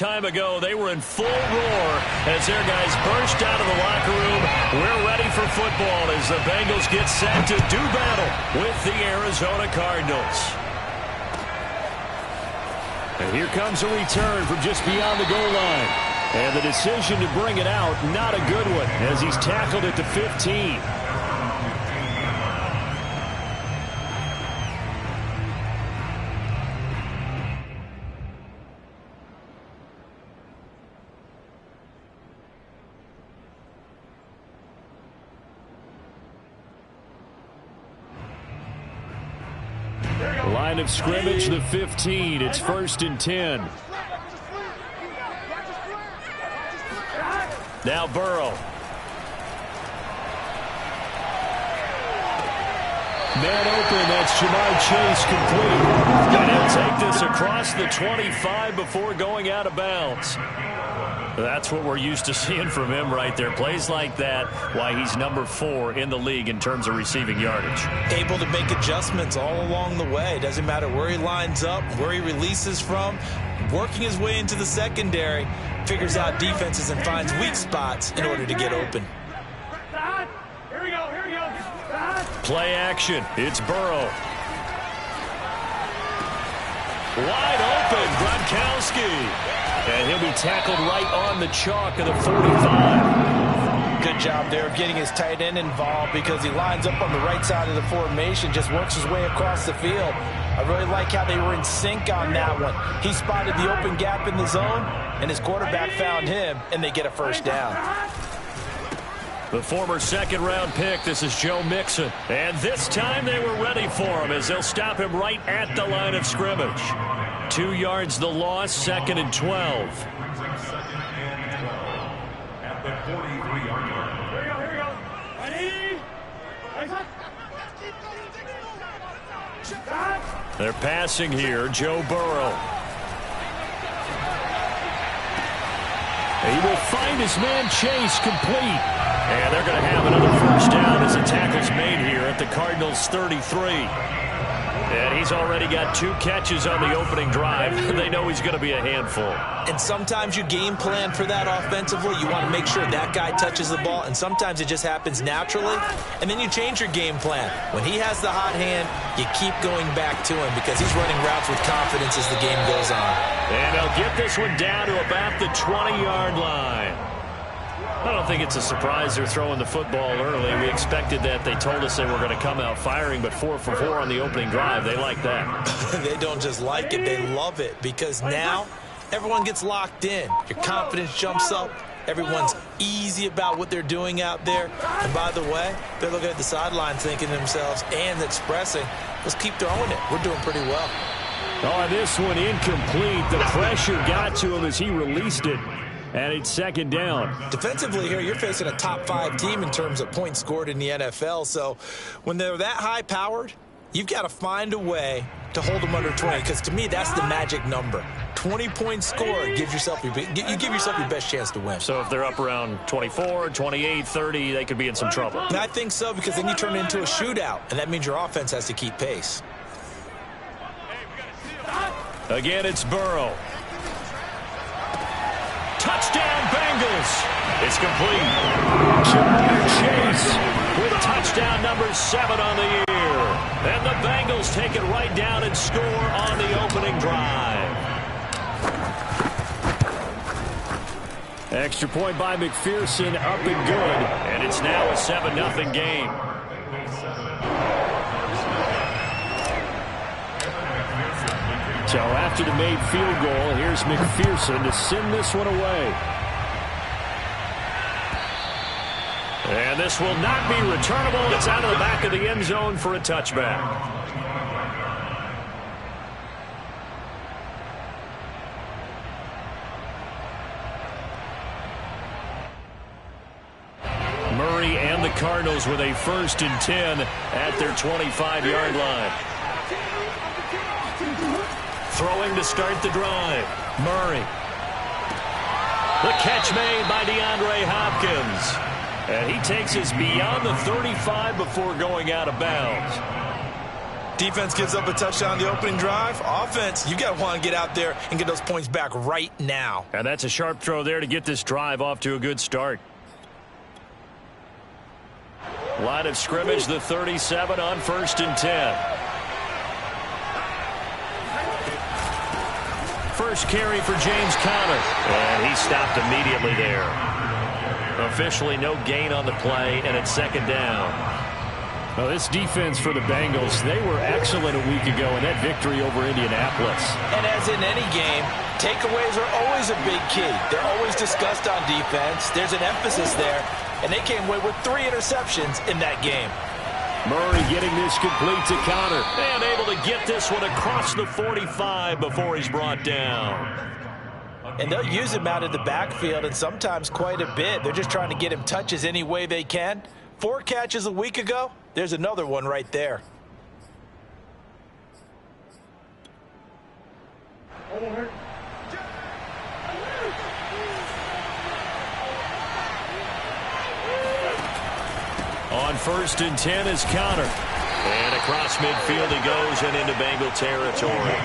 Time ago, they were in full roar as their guys burst out of the locker room. We're ready for football as the Bengals get set to do battle with the Arizona Cardinals. And here comes a return from just beyond the goal line. And the decision to bring it out, not a good one, as he's tackled at the 15. Line of scrimmage, the 15. It's 1st and 10. Now Burrow. Man open, that's Ja'Marr Chase complete. And he'll take this across the 25 before going out of bounds. That's what we're used to seeing from him right there. Plays like that, why he's number 4 in the league in terms of receiving yardage. Able to make adjustments all along the way. Doesn't matter where he lines up, where he releases from. Working his way into the secondary, figures out defenses and finds weak spots in order to get open. Play action. It's Burrow. Wide open, Gronkowski. And he'll be tackled right on the chalk of the 45. Good job there of getting his tight end involved because he lines up on the right side of the formation, just works his way across the field. I really like how they were in sync on that one. He spotted the open gap in the zone, and his quarterback found him, and they get a first down. The former second-round pick, this is Joe Mixon. And this time they were ready for him as they'll stop him right at the line of scrimmage. 2 yards the loss, 2nd and 12. At the 43-yard line. Here we go. They're passing here, Joe Burrow. He will find his man Chase complete. And they're going to have another first down as the tackle's made here at the Cardinals' 33. And he's already got 2 catches on the opening drive. They know he's going to be a handful. And sometimes you game plan for that offensively. You want to make sure that guy touches the ball, and sometimes it just happens naturally. And then you change your game plan. When he has the hot hand, you keep going back to him because he's running routes with confidence as the game goes on. And they'll get this one down to about the 20-yard line. I don't think it's a surprise they're throwing the football early. We expected that. They told us they were going to come out firing, but 4 for 4 on the opening drive. They like that. They don't just like it, they love it because now everyone gets locked in. Your confidence jumps up. Everyone's easy about what they're doing out there. And by the way, they're looking at the sideline thinking to themselves and expressing, let's keep throwing it. We're doing pretty well. Oh, this one incomplete. The pressure got to him as he released it. And it's 2nd down. Defensively here, you're facing a top 5 team in terms of points scored in the NFL. So when they're that high-powered, you've got to find a way to hold them under 20. Because to me, that's the magic number. 20 points scored gives yourself you give yourself your best chance to win. So if they're up around 24, 28, 30, they could be in some trouble. And I think so because then you turn it into a shootout. And that means your offense has to keep pace. Again, it's Burrow. Touchdown, Bengals. It's complete. Ja'Marr Chase with touchdown number 7 on the year. And the Bengals take it right down and score on the opening drive. Extra point by McPherson, up and good. And it's now a 7-0 game. So after the made field goal, here's McPherson to send this one away. And this will not be returnable. It's out of the back of the end zone for a touchback. Murray and the Cardinals with a 1st and 10 at their 25-yard line. Throwing to start the drive. Murray. The catch made by DeAndre Hopkins. And he takes us beyond the 35 before going out of bounds. Defense gives up a touchdown on the opening drive. Offense, you got to want to get out there and get those points back right now. And that's a sharp throw there to get this drive off to a good start. Line of scrimmage, the 37 on 1st and 10. First carry for James Conner. And he stopped immediately there. Officially no gain on the play, and it's 2nd down. Well, this defense for the Bengals, they were excellent a week ago in that victory over Indianapolis. And as in any game, takeaways are always a big key. They're always discussed on defense. There's an emphasis there, and they came away with 3 interceptions in that game. Murray getting this complete to Conner. And able to get this one across the 45 before he's brought down. And they'll use him out of the backfield, and sometimes quite a bit. They're just trying to get him touches any way they can. 4 catches a week ago. There's another one right there. On 1st and 10 is Conner. And across midfield he goes and into Bengal territory.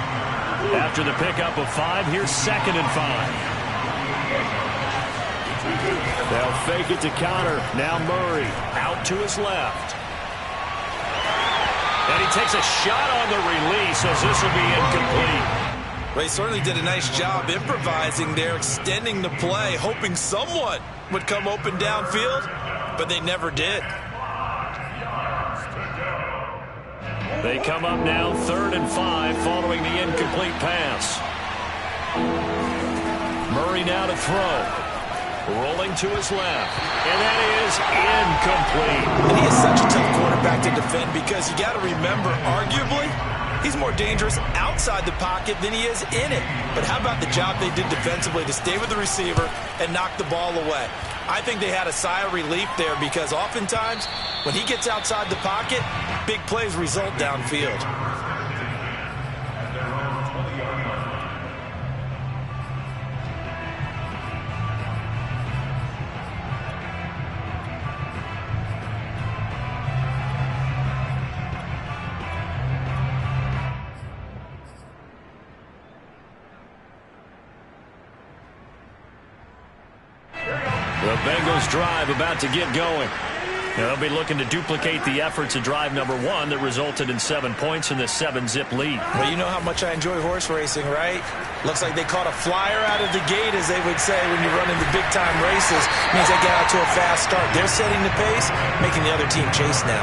After the pickup of 5, here's 2nd and 5. They'll fake it to Conner. Now Murray out to his left. And he takes a shot on the release as this will be incomplete. Well, he certainly did a nice job improvising there, extending the play, hoping someone would come open downfield, but they never did. They come up now 3rd and 5 following the incomplete pass. Murray now to throw. Rolling to his left. And that is incomplete. And he is such a tough quarterback to defend because you got to remember, arguably, he's more dangerous outside the pocket than he is in it. But how about the job they did defensively to stay with the receiver and knock the ball away? I think they had a sigh of relief there because oftentimes when he gets outside the pocket, big plays result downfield. The Bengals drive about to get going. Now they'll be looking to duplicate the efforts of drive number 1 that resulted in 7 points in the 7-zip lead. Well, you know how much I enjoy horse racing, right? Looks like they caught a flyer out of the gate, as they would say when you run into big-time races. Means they get out to a fast start. They're setting the pace, making the other team chase now.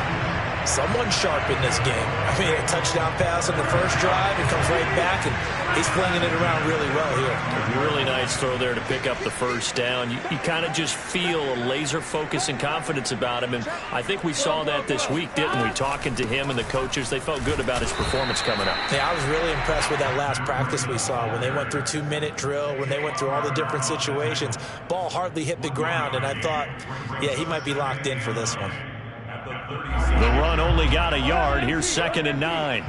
Someone sharp in this game. I mean, a touchdown pass on the first drive. It comes right back, and he's flinging it around really well here. A really nice throw there to pick up the first down. You kind of just feel a laser focus and confidence about him, and I think we saw that this week, didn't we? Talking to him and the coaches, they felt good about his performance coming up. Yeah, I was really impressed with that last practice we saw when they went through 2-minute drill, when they went through all the different situations. Ball hardly hit the ground, and I thought, yeah, he might be locked in for this one. The run only got a yard. Here's 2nd and 9.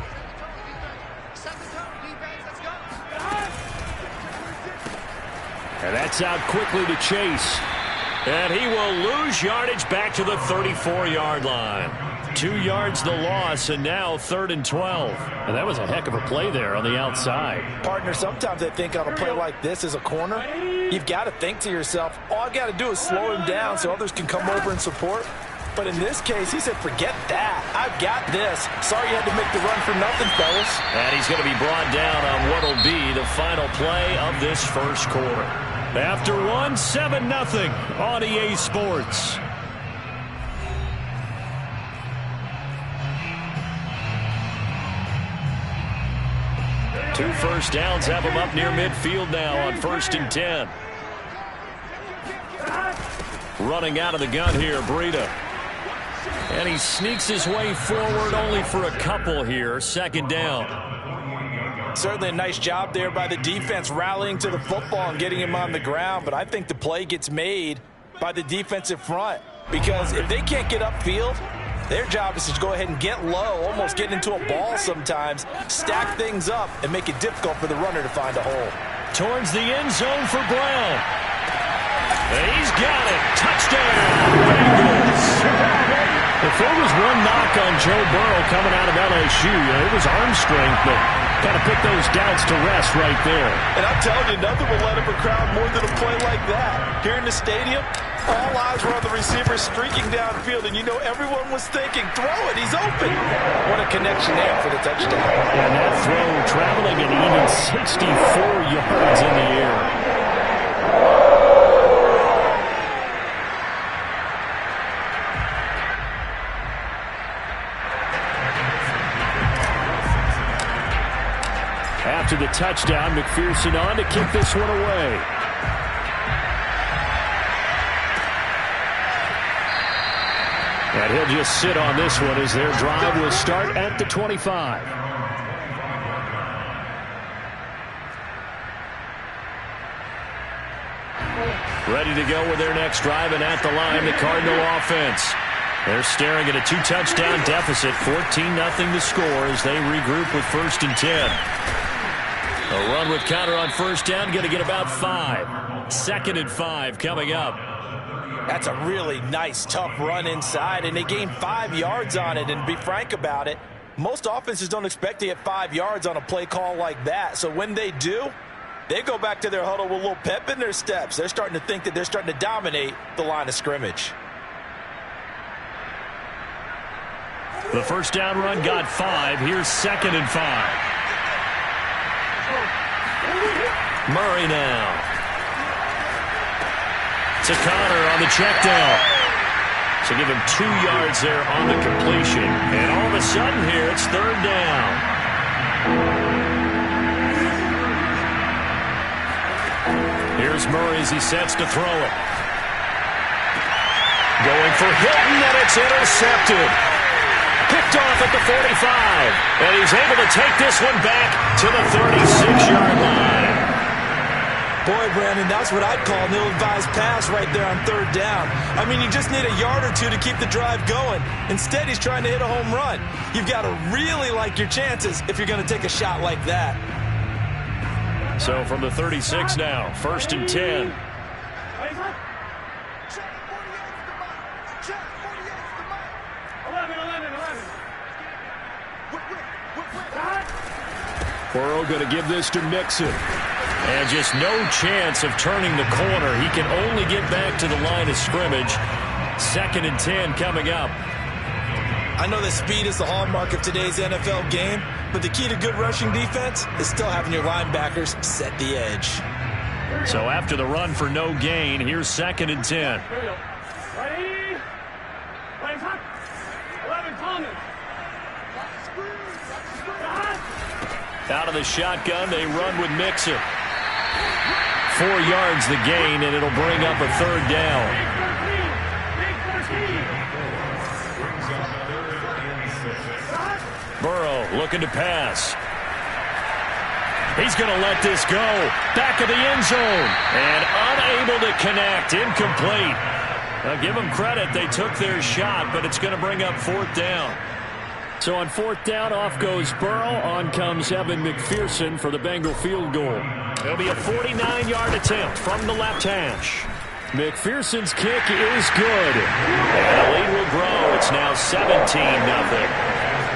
And that's out quickly to Chase. And he will lose yardage back to the 34-yard line. 2 yards the loss, and now 3rd and 12. And that was a heck of a play there on the outside. Partner, sometimes I think on a play like this as a corner, you've got to think to yourself, all I've got to do is slow him down so others can come over and support. But in this case, he said, forget that. I've got this. Sorry you had to make the run for nothing, fellas. And he's going to be brought down on what will be the final play of this first quarter. After 7-0 on EA Sports. Two first downs have him up near midfield now on 1st and 10. Running out of the gun here, Breida. And he sneaks his way forward only for a couple here. 2nd down. Certainly a nice job there by the defense rallying to the football and getting him on the ground. But I think the play gets made by the defensive front. Because if they can't get upfield, their job is to go ahead and get low, almost get into a ball sometimes, stack things up, and make it difficult for the runner to find a hole. Towards the end zone for Brown. And he's got it. Touchdown, Bengals. If there was one knock on Joe Burrow coming out of LSU, it was arm strength, but kind of put those doubts to rest right there. And I'm telling you, nothing will let up a crowd more than a play like that. Here in the stadium, all eyes were on the receiver streaking downfield, and you know everyone was thinking, throw it, he's open. What a connection there for the touchdown. And that throw traveling an even 64 yards in the air. After the touchdown, McPherson on to kick this one away. And he'll just sit on this one as their drive will start at the 25. Ready to go with their next drive, and at the line, the Cardinal offense. They're staring at a 2-touchdown deficit, 14-0 to score as they regroup with 1st and 10. A run with Conner on 1st down, going to get about 5. 2nd and 5 coming up. That's a really nice, tough run inside, and they gained 5 yards on it. And to be frank about it, most offenses don't expect to get 5 yards on a play call like that. So when they do, they go back to their huddle with a little pep in their steps. They're starting to think that they're starting to dominate the line of scrimmage. The 1st down run got 5. Here's 2nd and 5. Murray now. To Conner on the check down. So give him 2 yards there on the completion. And all of a sudden here, it's 3rd down. Here's Murray as he sets to throw it. Going for Hilton, and it's intercepted. Picked off at the 45. And he's able to take this one back to the 36-yard line. Boy, Brandon, that's what I'd call an ill-advised pass right there on 3rd down. I mean, you just need a yard or two to keep the drive going. Instead, he's trying to hit a home run. You've got to really like your chances if you're going to take a shot like that. So from the 36 now, 1st and 10. Burrow going to give this to Mixon. And just no chance of turning the corner. He can only get back to the line of scrimmage. 2nd and 10 coming up. I know that speed is the hallmark of today's NFL game, but the key to good rushing defense is still having your linebackers set the edge. So after the run for no gain, here's 2nd and 10. Ready? 11 Thomas. Out of the shotgun, they run with Mixon. 4 yards the gain, and it'll bring up a 3rd down. Burrow looking to pass. He's going to let this go. Back of the end zone. And unable to connect. Incomplete. Now give them credit. They took their shot, but it's going to bring up 4th down. So on 4th down, off goes Burrow. On comes Evan McPherson for the Bengal field goal. It'll be a 49-yard attempt from the left hash. McPherson's kick is good. And the lead will grow. It's now 17-0.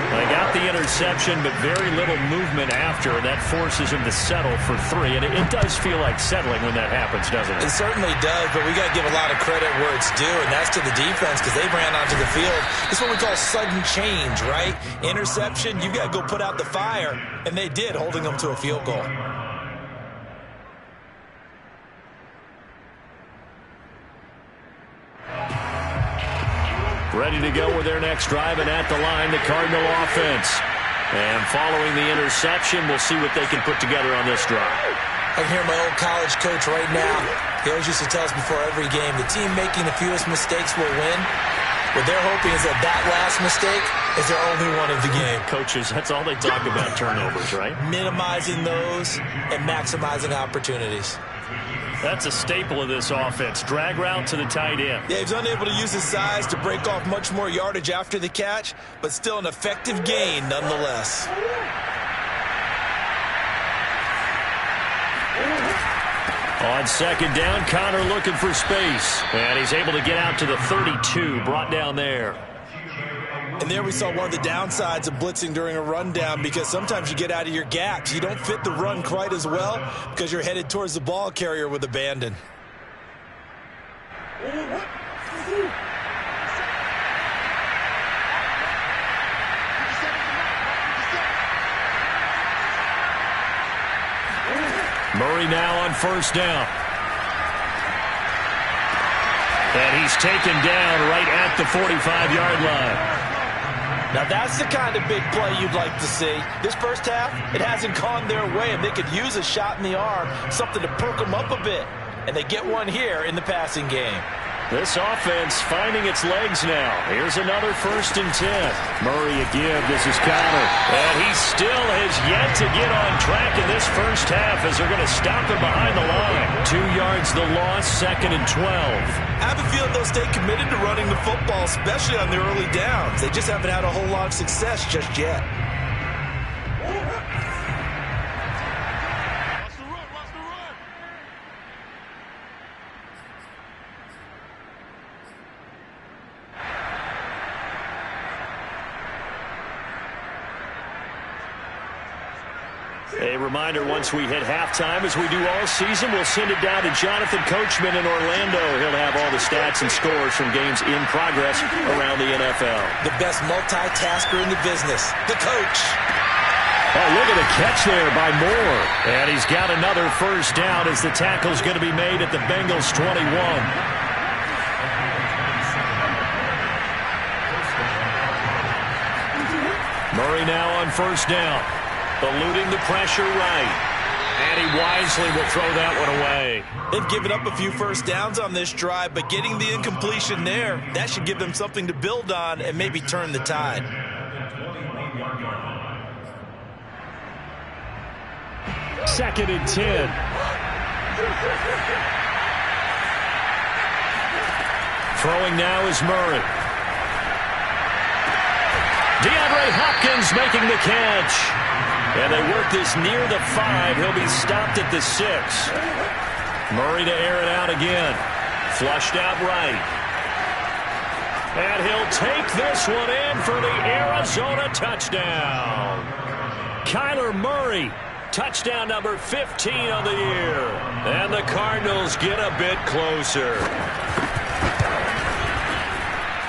They got the interception, but very little movement after. That forces him to settle for 3. And it does feel like settling when that happens, doesn't it? It certainly does, but we got to give a lot of credit where it's due, and that's to the defense because they ran onto the field. It's what we call sudden change, right? Interception, you got to go put out the fire, and they did, holding them to a field goal. Ready to go with their next drive, and at the line, the Cardinal offense. And following the interception, we'll see what they can put together on this drive. I can hear my old college coach right now. He always used to tell us before every game, the team making the fewest mistakes will win. What they're hoping is that that last mistake is their only one of the game. Coaches, that's all they talk about, turnovers, right? Minimizing those and maximizing opportunities. That's a staple of this offense. Drag route to the tight end. Yeah, he's unable to use his size to break off much more yardage after the catch, but still an effective gain nonetheless. On 2nd down, Conner looking for space. And he's able to get out to the 32, brought down there. And there we saw one of the downsides of blitzing during a rundown, because sometimes you get out of your gaps. You don't fit the run quite as well because you're headed towards the ball carrier with abandon. Murray now on first down. And he's taken down right at the 45-yard line. Now that's the kind of big play you'd like to see. This first half, it hasn't gone their way, and they could use a shot in the arm, something to perk them up a bit. And they get one here in the passing game. This offense finding its legs now. Here's another 1st and 10. Murray a give. This is Connor. And he still has yet to get on track in this first half as they're going to stop him behind the line. 2 yards the loss, 2nd and 12. I have a feeling they'll stay committed to running the football, especially on their early downs. They just haven't had a whole lot of success just yet. A reminder, once we hit halftime, as we do all season, we'll send it down to Jonathan Coachman in Orlando. He'll have all the stats and scores from games in progress around the NFL. The best multitasker in the business, the coach. Oh, look at the catch there by Moore. And he's got another first down as the tackle's going to be made at the Bengals 21. Murray now on first down. Eluding the pressure right. And he wisely will throw that one away. They've given up a few first downs on this drive, but getting the incompletion there, that should give them something to build on and maybe turn the tide. Second and 10. Throwing now is Murray. DeAndre Hopkins making the catch. And they work this near the 5. He'll be stopped at the 6. Murray to air it out again. Flushed out right. And he'll take this one in for the Arizona touchdown. Kyler Murray, touchdown number 15 on the year. And the Cardinals get a bit closer.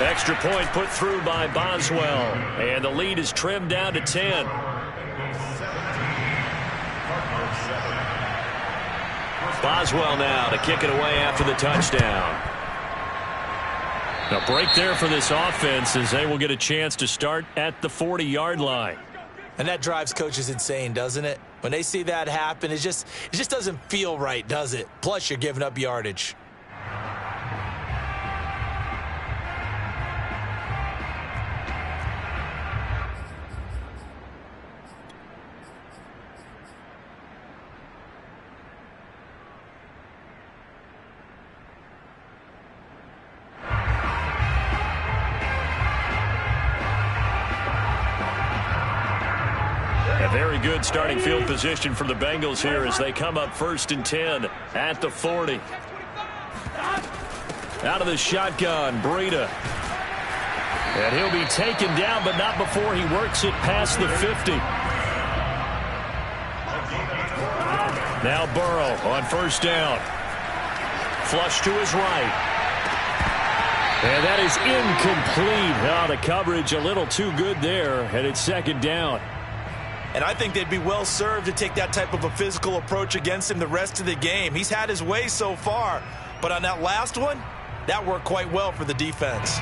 Extra point put through by Boswell. And the lead is trimmed down to 10. Boswell now to kick it away after the touchdown. A break there for this offense as they will get a chance to start at the 40-yard line. And that drives coaches insane, doesn't it? When they see that happen, it just doesn't feel right, does it? Plus, you're giving up yardage. Very good starting field position for the Bengals here as they come up 1st and 10 at the 40. Out of the shotgun, Breida. And he'll be taken down, but not before he works it past the 50. Now Burrow on first down. Flush to his right. And that is incomplete. Oh, the coverage a little too good there, and it's 2nd down. And I think they'd be well served to take that type of a physical approach against him the rest of the game. He's had his way so far, but on that last one, that worked quite well for the defense.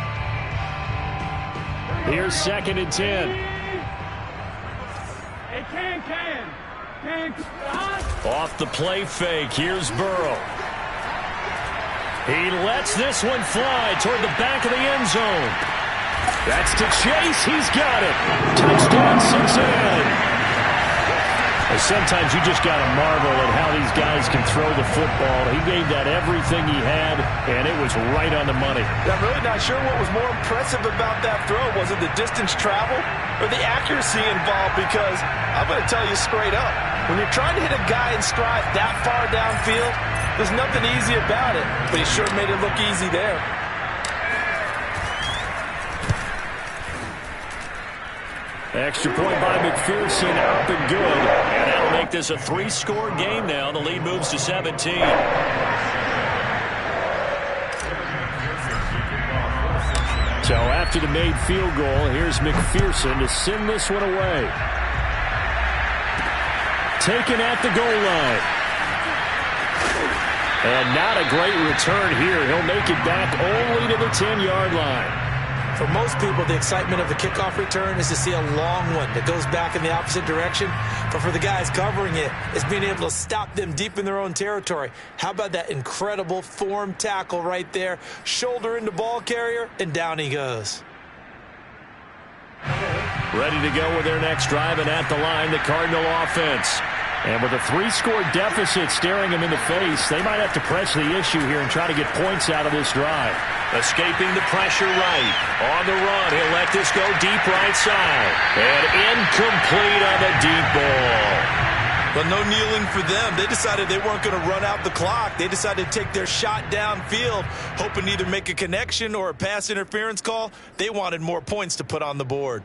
Here's 2nd and 10. Hey, Can. Off the play fake, here's Burrow. He lets this one fly toward the back of the end zone. That's to Chase. He's got it. Touchdown, Cincinnati. Sometimes you just got to marvel at how these guys can throw the football. He gave that everything he had, and it was right on the money. I'm really not sure what was more impressive about that throw. Was it the distance traveled or the accuracy involved? Because I'm going to tell you straight up, when you're trying to hit a guy in stride that far downfield, there's nothing easy about it. But he sure made it look easy there. Extra point by McPherson, up and good. And that'll make this a 3-score game now. The lead moves to 17. So after the made field goal, here's McPherson to send this one away. Taken at the goal line. And not a great return here. He'll make it back only to the 10-yard line. For most people, the excitement of a kickoff return is to see a long one that goes back in the opposite direction. But for the guys covering it, it's being able to stop them deep in their own territory. How about that incredible form tackle right there? Shoulder into ball carrier, and down he goes. Ready to go with their next drive, and at the line, the Cardinal offense. And with a 3-score deficit staring them in the face, they might have to press the issue here and try to get points out of this drive. Escaping the pressure right. On the run, he'll let this go deep right side. And incomplete on the deep ball. But no kneeling for them. They decided they weren't going to run out the clock. They decided to take their shot downfield, hoping to either make a connection or a pass interference call. They wanted more points to put on the board.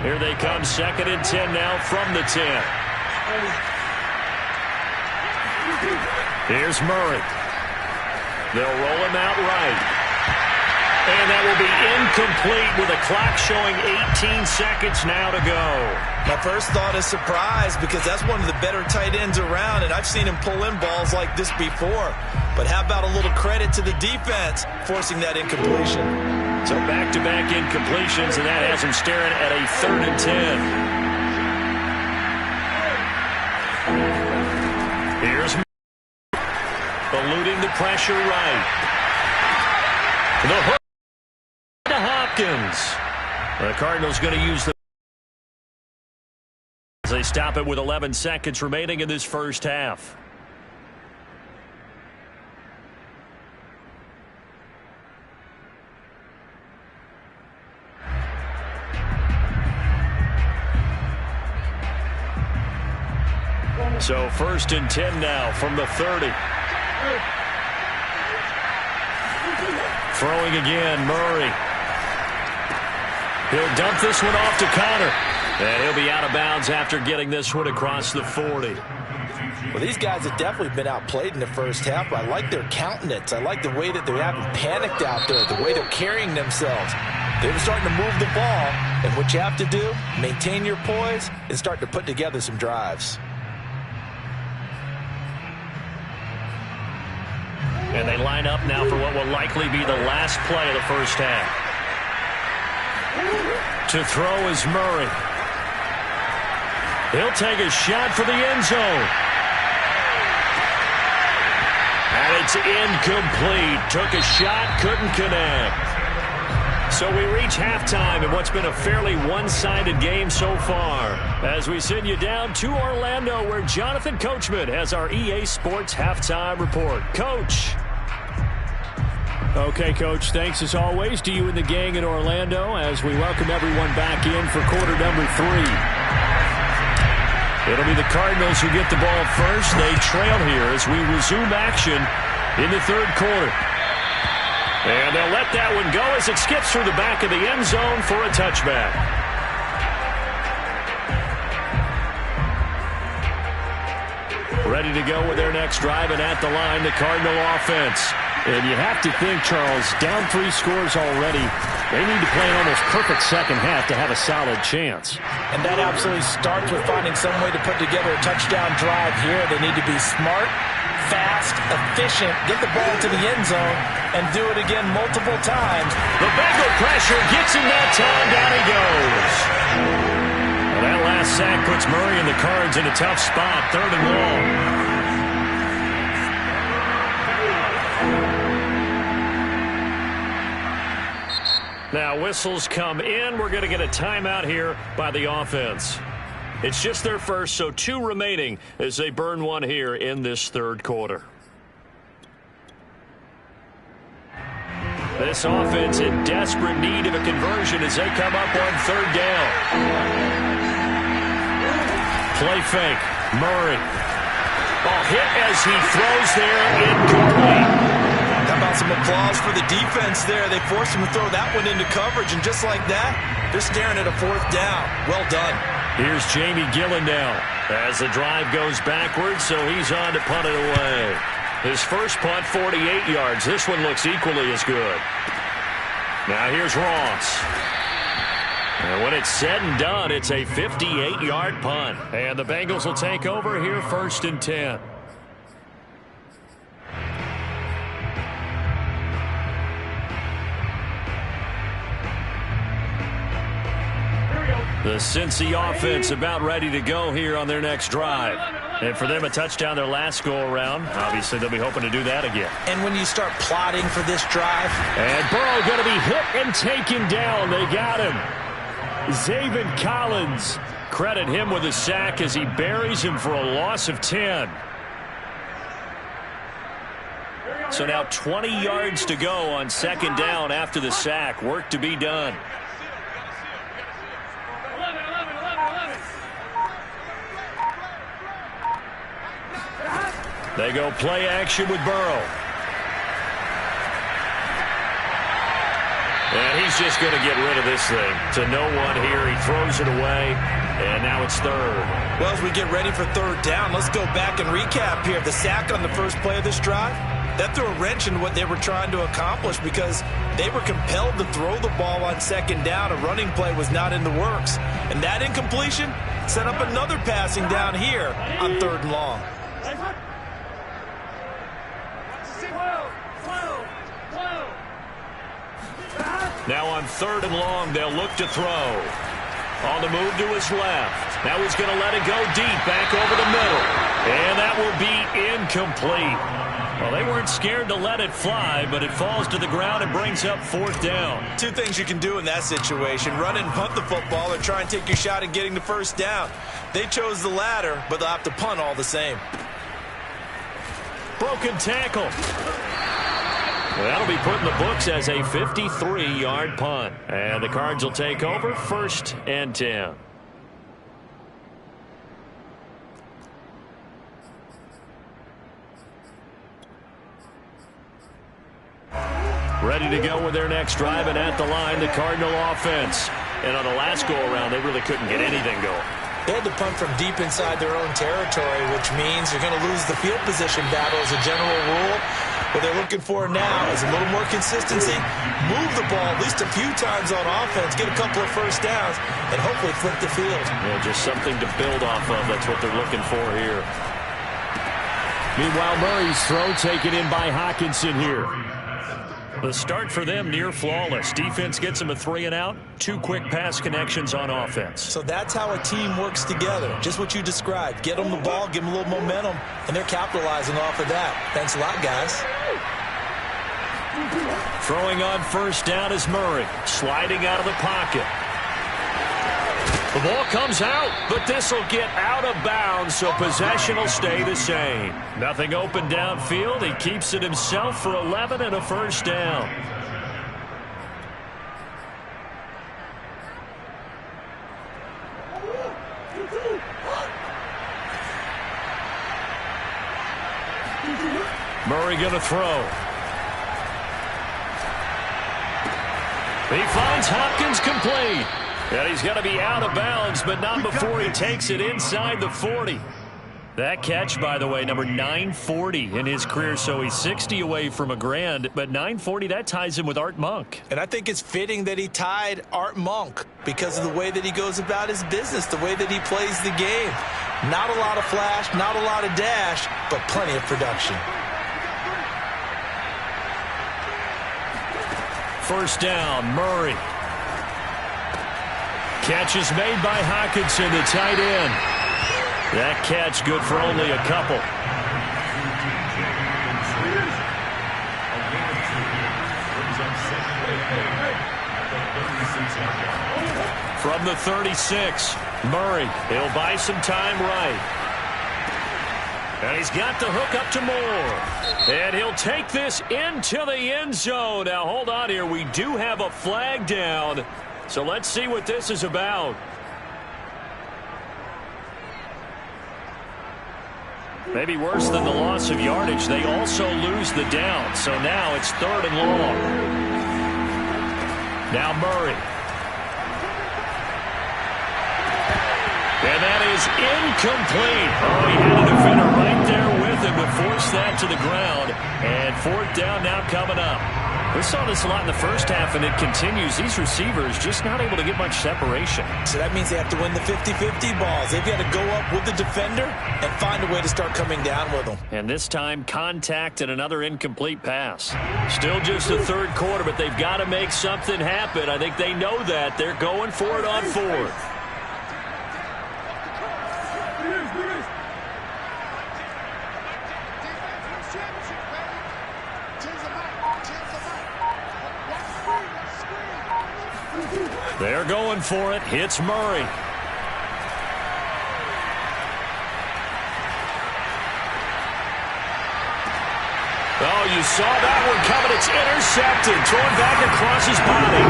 Here they come, 2nd and 10 now from the 10. Here's Murray. They'll roll him out right. And that will be incomplete with a clock showing 18 seconds now to go. My first thought is surprise because that's one of the better tight ends around, and I've seen him pull in balls like this before. But how about a little credit to the defense forcing that incompletion? So back-to-back incompletions, and that has him staring at a 3rd and 10. Here's eluding the pressure right. The hook to Hopkins. The Cardinals going to use the as they stop it with 11 seconds remaining in this first half. So 1st and 10 now from the 30. Throwing again, Murray. He'll dump this one off to Connor. And he'll be out of bounds after getting this one across the 40. Well, these guys have definitely been outplayed in the first half, but I like their countenance. I like the way that they haven't panicked out there, the way they're carrying themselves. They're starting to move the ball, and what you have to do, maintain your poise and start to put together some drives. And they line up now for what will likely be the last play of the first half. To throw is Murray. He'll take a shot for the end zone. And it's incomplete. Took a shot, couldn't connect. So we reach halftime in what's been a fairly one-sided game so far. As we send you down to Orlando, where Jonathan Coachman has our EA Sports Halftime Report. Coach. Okay, Coach, thanks as always to you and the gang in Orlando as we welcome everyone back in for quarter number 3. It'll be the Cardinals who get the ball first. They trail here as we resume action in the 3rd quarter. And they'll let that one go as it skips through the back of the end zone for a touchback. Ready to go with their next drive, and at the line, the Cardinal offense. And you have to think, Charles, down 3 scores already. They need to play an almost perfect second half to have a solid chance. And that absolutely starts with finding some way to put together a touchdown drive here. They need to be smart, fast, efficient, get the ball to the end zone, and do it again multiple times. The Bengal pressure gets him that time. Down he goes. Well, that last sack puts Murray and the Cards in a tough spot. 3rd and long. Now whistles come in. We're going to get a timeout here by the offense. It's just their first, so 2 remaining as they burn one here in this 3rd quarter. This offense in desperate need of a conversion as they come up on 3rd down. Play fake. Murray. Oh, hit as he throws there. Incomplete. How about some applause for the defense there? They forced him to throw that one into coverage, and just like that, they're staring at a 4th down. Well done. Here's Jamie Gillen now as the drive goes backwards, so he's on to punt it away. His first punt, 48 yards. This one looks equally as good. Now here's Ross. And when it's said and done, it's a 58-yard punt. And the Bengals will take over here 1st and 10. The Cincy offense about ready to go here on their next drive. And for them, a touchdown their last go-around. Obviously, they'll be hoping to do that again. And when you start plotting for this drive. And Burrow going to be hit and taken down. They got him. Zaven Collins. Credit him with a sack as he buries him for a loss of 10. So now 20 yards to go on 2nd down after the sack. Work to be done. They go play action with Burrow. And he's just going to get rid of this thing. To no one here. He throws it away. And now it's 3rd. Well, as we get ready for 3rd down, let's go back and recap here. The sack on the first play of this drive, that threw a wrench in what they were trying to accomplish because they were compelled to throw the ball on 2nd down. A running play was not in the works. And that incompletion set up another passing down here on 3rd and long. Now on 3rd and long, they'll look to throw. On the move to his left. Now he's going to let it go deep, back over the middle. And that will be incomplete. Well, they weren't scared to let it fly, but it falls to the ground and brings up 4th down. 2 things you can do in that situation. Run and punt the football or try and take your shot at getting the 1st down. They chose the latter, but they'll have to punt all the same. Broken tackle. That'll be put in the books as a 53-yard punt. And the Cards will take over 1st and 10. Ready to go with their next drive, and at the line, the Cardinal offense. And on the last go-around, they really couldn't get anything going. They had to punt from deep inside their own territory, which means you're going to lose the field position battle as a general rule. What they're looking for now is a little more consistency, move the ball at least a few times on offense, get a couple of 1st downs, and hopefully flip the field. Yeah, just something to build off of. That's what they're looking for here. Meanwhile, Murray's throw taken in by Hockenson here. The start for them near flawless. Defense gets them a 3-and-out. 2 quick pass connections on offense. So that's how a team works together. Just what you described. Get them the ball, give them a little momentum, and they're capitalizing off of that. Thanks a lot, guys. Throwing on 1st down is Murray. Sliding out of the pocket. The ball comes out, but this will get out of bounds, so possession will stay the same. Nothing open downfield. He keeps it himself for 11 and a 1st down. Murray going to throw. He finds Hopkins complete. And he's going to be out of bounds, but not before he takes it inside the 40. That catch, by the way, number 940 in his career, so he's 60 away from a grand, but 940, that ties him with Art Monk. And I think it's fitting that he tied Art Monk because of the way that he goes about his business, the way that he plays the game. Not a lot of flash, not a lot of dash, but plenty of production. 1st down, Murray. Catch is made by Hockenson, the tight end. That catch good for only a couple. From the 36, Murray. He'll buy some time right. And he's got the hook up to Moore. And he'll take this into the end zone. Now, hold on here. We do have a flag down. So let's see what this is about. Maybe worse than the loss of yardage, they also lose the down. So now it's 3rd and long. Now Murray. And that is incomplete. Oh, he had a defender right there with him to force that to the ground. And 4th down now coming up. We saw this a lot in the first half, and it continues. These receivers just not able to get much separation. So that means they have to win the 50-50 balls. They've got to go up with the defender and find a way to start coming down with them. And this time, contact and another incomplete pass. Still just the 3rd quarter, but they've got to make something happen. I think they know that. They're going for it on 4th. They're going for it. Hits Murray. Oh, you saw that one coming. It's intercepted. Thrown back across his body.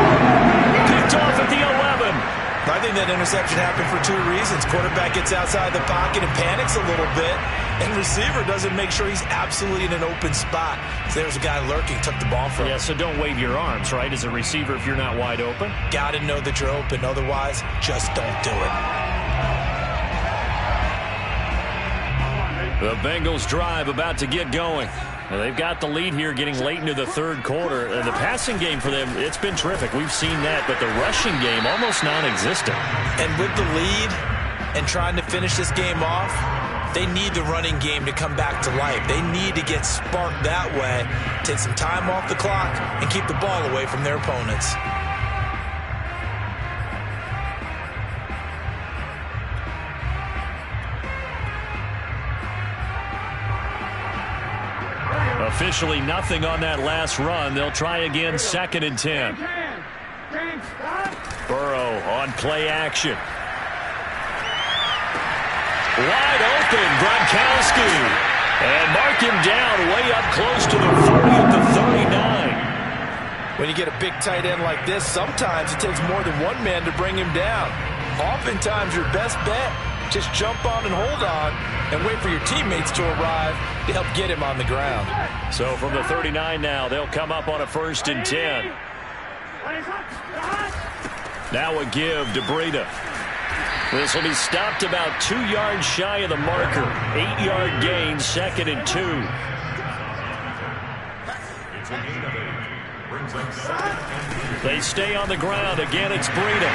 Picked off at the 11. I think that interception happened for 2 reasons. Quarterback gets outside the pocket and panics a little bit, and receiver doesn't make sure he's absolutely in an open spot. So there's a guy lurking, took the ball from him. Yeah, so don't wave your arms, right, as a receiver if you're not wide open. Got to know that you're open. Otherwise, just don't do it. The Bengals drive about to get going. Now, they've got the lead here getting late into the 3rd quarter. The passing game for them, it's been terrific. We've seen that, but the rushing game almost non-existent. And with the lead and trying to finish this game off, they need the running game to come back to life. They need to get sparked that way, take some time off the clock, and keep the ball away from their opponents. Officially nothing on that last run. They'll try again, 2nd and 10. Burrow on play action. Wide open, Gronkowski. And mark him down way up close to the 40 at the 39. When you get a big tight end like this, sometimes it takes more than one man to bring him down. Oftentimes your best bet, just jump on and hold on and wait for your teammates to arrive to help get him on the ground. So from the 39 now, they'll come up on a 1st and 10. Now a give to Breida. This will be stopped about 2 yards shy of the marker. 8-yard gain, 2nd and 2. They stay on the ground. Again, it's Breida.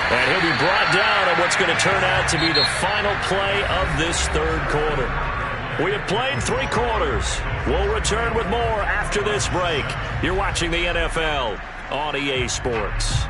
And he'll be brought down on what's going to turn out to be the final play of this 3rd quarter. We have played 3 quarters. We'll return with more after this break. You're watching the NFL on EA Sports.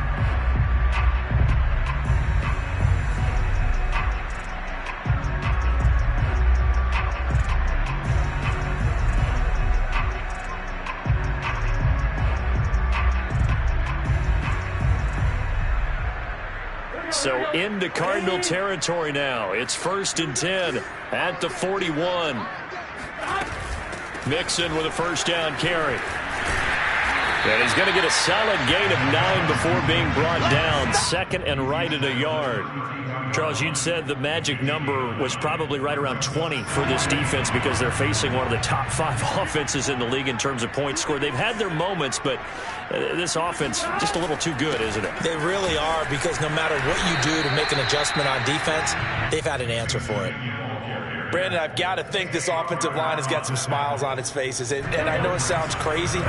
So into Cardinal territory now. It's 1st and 10 at the 41. Mixon with a 1st down carry. And he's going to get a solid gain of 9 before being brought down. 2nd and right at a yard. Charles, you'd said the magic number was probably right around 20 for this defense because they're facing one of the top 5 offenses in the league in terms of points scored. They've had their moments, but this offense just a little too good, isn't it? They really are, because no matter what you do to make an adjustment on defense, they've had an answer for it. Brandon, I've got to think this offensive line has got some smiles on its faces. And I know it sounds crazy,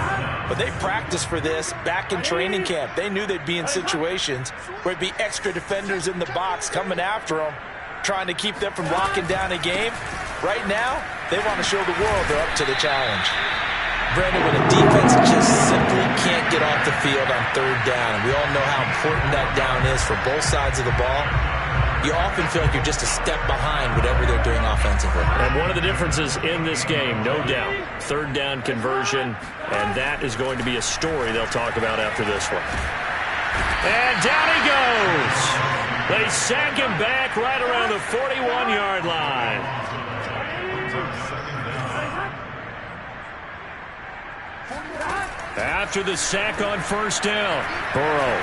but they practiced for this back in training camp. They knew they'd be in situations where it'd be extra defenders in the box coming after them, trying to keep them from locking down a game. Right now, they want to show the world they're up to the challenge. Brandon, when a defense just simply can't get off the field on 3rd down, and we all know how important that down is for both sides of the ball, you often feel like you're just a step behind whatever they're doing offensively. And one of the differences in this game, no doubt, 3rd down conversion, and that is going to be a story they'll talk about after this one. And down he goes. They sack him back right around the 41-yard line. After the sack on 1st down, Burrow.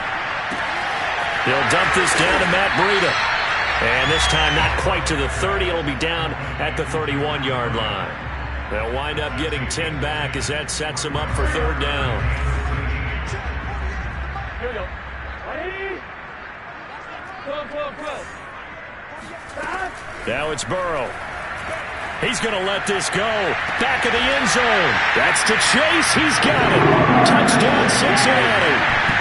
He'll dump this down to Matt Breida. And this time not quite to the 30. It'll be down at the 31-yard line. They'll wind up getting 10 back as that sets them up for third down. Here we go. Ready? Go. Now it's Burrow. He's going to let this go. Back of the end zone. That's to Chase. He's got it. Touchdown, Cincinnati.